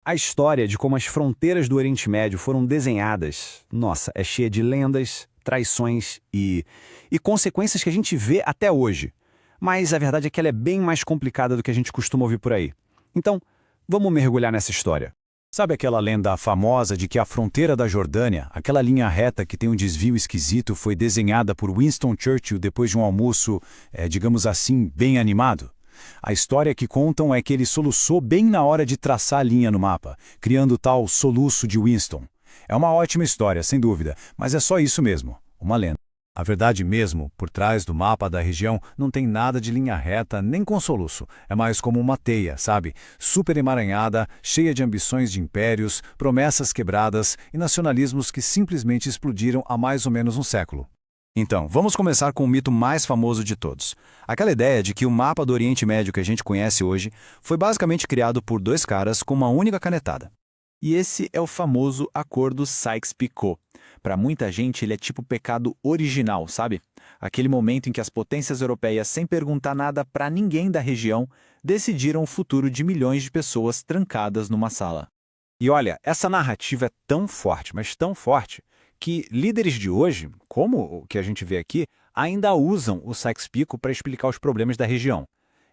A história de como as fronteiras do Oriente Médio foram desenhadas, nossa, é cheia de lendas, traições e consequências que a gente vê até hoje. Mas a verdade é que ela é bem mais complicada do que a gente costuma ouvir por aí. Então, vamos mergulhar nessa história. Sabe aquela lenda famosa de que a fronteira da Jordânia, aquela linha reta que tem um desvio esquisito, foi desenhada por Winston Churchill depois de um almoço, digamos assim, bem animado? A história que contam é que ele soluçou bem na hora de traçar a linha no mapa, criando o tal soluço de Winston. É uma ótima história, sem dúvida, mas é só isso mesmo, uma lenda. A verdade mesmo, por trás do mapa da região, não tem nada de linha reta nem com soluço. É mais como uma teia, sabe? Super emaranhada, cheia de ambições de impérios, promessas quebradas e nacionalismos que simplesmente explodiram há mais ou menos um século. Então, vamos começar com o mito mais famoso de todos. Aquela ideia de que o mapa do Oriente Médio que a gente conhece hoje foi basicamente criado por dois caras com uma única canetada. E esse é o famoso Acordo Sykes-Picot. Para muita gente, ele é tipo o pecado original, sabe? Aquele momento em que as potências europeias, sem perguntar nada para ninguém da região, decidiram o futuro de milhões de pessoas trancadas numa sala. E olha, essa narrativa é tão forte, mas tão forte, que líderes de hoje, como o que a gente vê aqui, ainda usam o Sykes-Picot para explicar os problemas da região.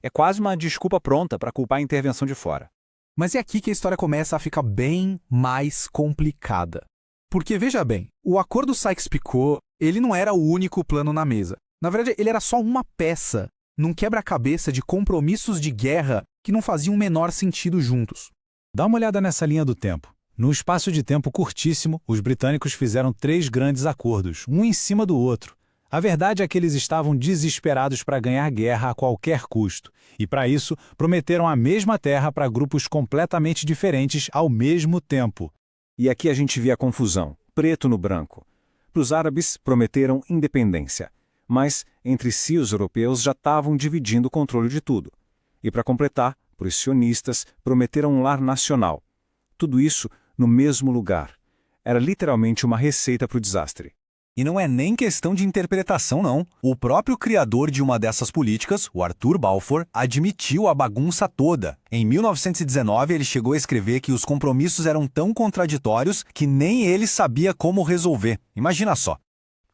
É quase uma desculpa pronta para culpar a intervenção de fora. Mas é aqui que a história começa a ficar bem mais complicada. Porque, veja bem, o Acordo Sykes-Picot, ele não era o único plano na mesa. Na verdade, ele era só uma peça num quebra-cabeça de compromissos de guerra que não faziam o menor sentido juntos. Dá uma olhada nessa linha do tempo. Num espaço de tempo curtíssimo, os britânicos fizeram 3 grandes acordos, um em cima do outro. A verdade é que eles estavam desesperados para ganhar guerra a qualquer custo, e para isso prometeram a mesma terra para grupos completamente diferentes ao mesmo tempo. E aqui a gente vê a confusão, preto no branco. Para os árabes, prometeram independência, mas entre si os europeus já estavam dividindo o controle de tudo. E para completar, para os sionistas, prometeram um lar nacional. Tudo isso no mesmo lugar. Era literalmente uma receita para o desastre. E não é nem questão de interpretação, não. O próprio criador de uma dessas políticas, o Arthur Balfour, admitiu a bagunça toda. Em 1919, ele chegou a escrever que os compromissos eram tão contraditórios que nem ele sabia como resolver. Imagina só.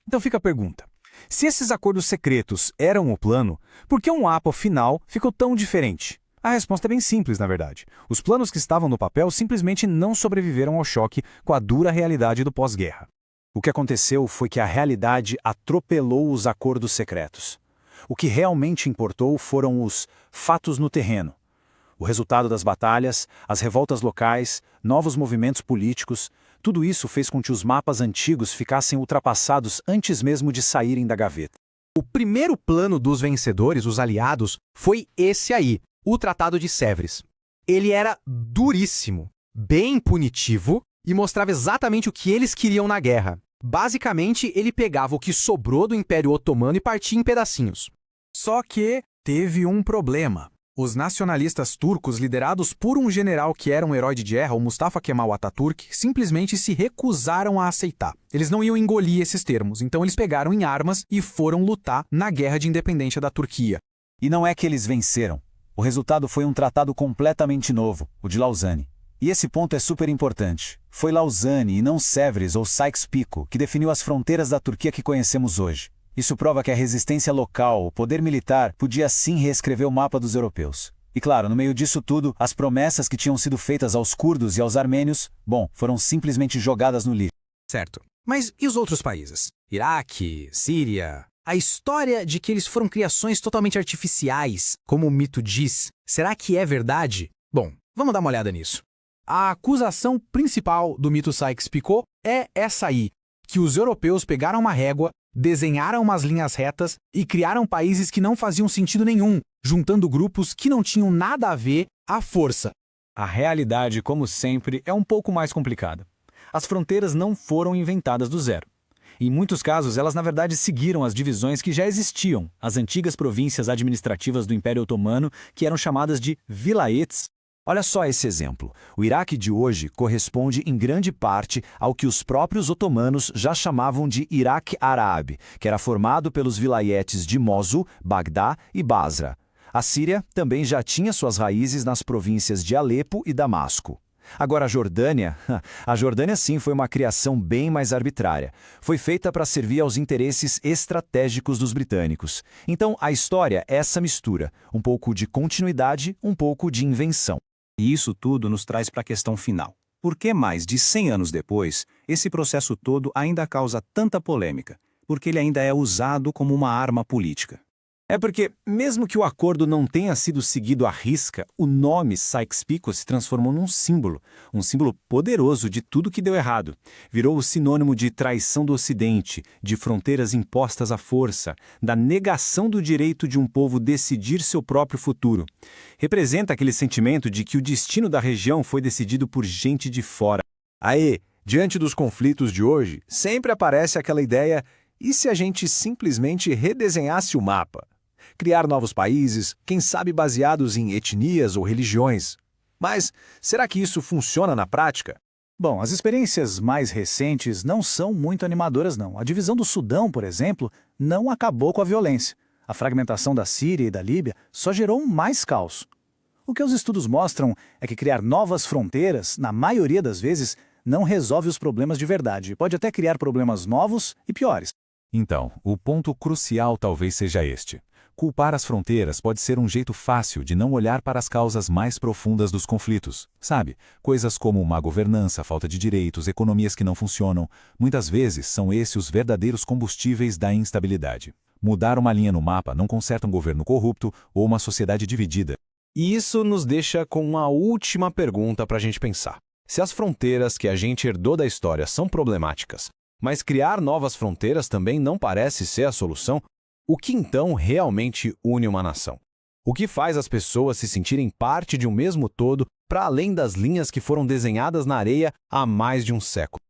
Então fica a pergunta. Se esses acordos secretos eram o plano, por que um mapa final ficou tão diferente? A resposta é bem simples, na verdade. Os planos que estavam no papel simplesmente não sobreviveram ao choque com a dura realidade do pós-guerra. O que aconteceu foi que a realidade atropelou os acordos secretos. O que realmente importou foram os fatos no terreno. O resultado das batalhas, as revoltas locais, novos movimentos políticos, tudo isso fez com que os mapas antigos ficassem ultrapassados antes mesmo de saírem da gaveta. O primeiro plano dos vencedores, os aliados, foi esse aí, o Tratado de Sèvres. Ele era duríssimo, bem punitivo e mostrava exatamente o que eles queriam na guerra. Basicamente, ele pegava o que sobrou do Império Otomano e partia em pedacinhos. Só que teve um problema. Os nacionalistas turcos, liderados por um general que era um herói de guerra, o Mustafa Kemal Atatürk, simplesmente se recusaram a aceitar. Eles não iam engolir esses termos, então eles pegaram em armas e foram lutar na Guerra de Independência da Turquia. E não é que eles venceram. O resultado foi um tratado completamente novo, o de Lausanne. E esse ponto é super importante. Foi Lausanne e não Sèvres ou Sykes-Picot que definiu as fronteiras da Turquia que conhecemos hoje. Isso prova que a resistência local, o poder militar, podia sim reescrever o mapa dos europeus. E claro, no meio disso tudo, as promessas que tinham sido feitas aos curdos e aos armênios, foram simplesmente jogadas no lixo. Certo. Mas e os outros países? Iraque, Síria? A história de que eles foram criações totalmente artificiais, como o mito diz, será que é verdade? Bom, vamos dar uma olhada nisso. A acusação principal do mito Sykes-Picot é essa aí, que os europeus pegaram uma régua, desenharam umas linhas retas e criaram países que não faziam sentido nenhum, juntando grupos que não tinham nada a ver à força. A realidade, como sempre, é um pouco mais complicada. As fronteiras não foram inventadas do zero. Em muitos casos, elas na verdade seguiram as divisões que já existiam, as antigas províncias administrativas do Império Otomano, que eram chamadas de vilayetes. Olha só esse exemplo. O Iraque de hoje corresponde em grande parte ao que os próprios otomanos já chamavam de Iraque Árabe, que era formado pelos vilayetes de Mosul, Bagdá e Basra. A Síria também já tinha suas raízes nas províncias de Alepo e Damasco. Agora, a Jordânia sim foi uma criação bem mais arbitrária. Foi feita para servir aos interesses estratégicos dos britânicos. Então, a história é essa mistura, um pouco de continuidade, um pouco de invenção. E isso tudo nos traz para a questão final. Por que mais de 100 anos depois, esse processo todo ainda causa tanta polêmica? Porque ele ainda é usado como uma arma política. É porque, mesmo que o acordo não tenha sido seguido à risca, o nome Sykes-Picot se transformou num símbolo poderoso de tudo que deu errado. Virou o sinônimo de traição do Ocidente, de fronteiras impostas à força, da negação do direito de um povo decidir seu próprio futuro. Representa aquele sentimento de que o destino da região foi decidido por gente de fora. Aí, diante dos conflitos de hoje, sempre aparece aquela ideia: e se a gente simplesmente redesenhasse o mapa? Criar novos países, quem sabe baseados em etnias ou religiões. Mas será que isso funciona na prática? Bom, as experiências mais recentes não são muito animadoras, não. A divisão do Sudão, por exemplo, não acabou com a violência. A fragmentação da Síria e da Líbia só gerou mais caos. O que os estudos mostram é que criar novas fronteiras, na maioria das vezes, não resolve os problemas de verdade. Pode até criar problemas novos e piores. Então, o ponto crucial talvez seja este. Culpar as fronteiras pode ser um jeito fácil de não olhar para as causas mais profundas dos conflitos. Sabe, coisas como má governança, falta de direitos, economias que não funcionam, muitas vezes são esses os verdadeiros combustíveis da instabilidade. Mudar uma linha no mapa não conserta um governo corrupto ou uma sociedade dividida. E isso nos deixa com uma última pergunta para a gente pensar. Se as fronteiras que a gente herdou da história são problemáticas, mas criar novas fronteiras também não parece ser a solução, o que então realmente une uma nação? O que faz as pessoas se sentirem parte de um mesmo todo para além das linhas que foram desenhadas na areia há mais de um século?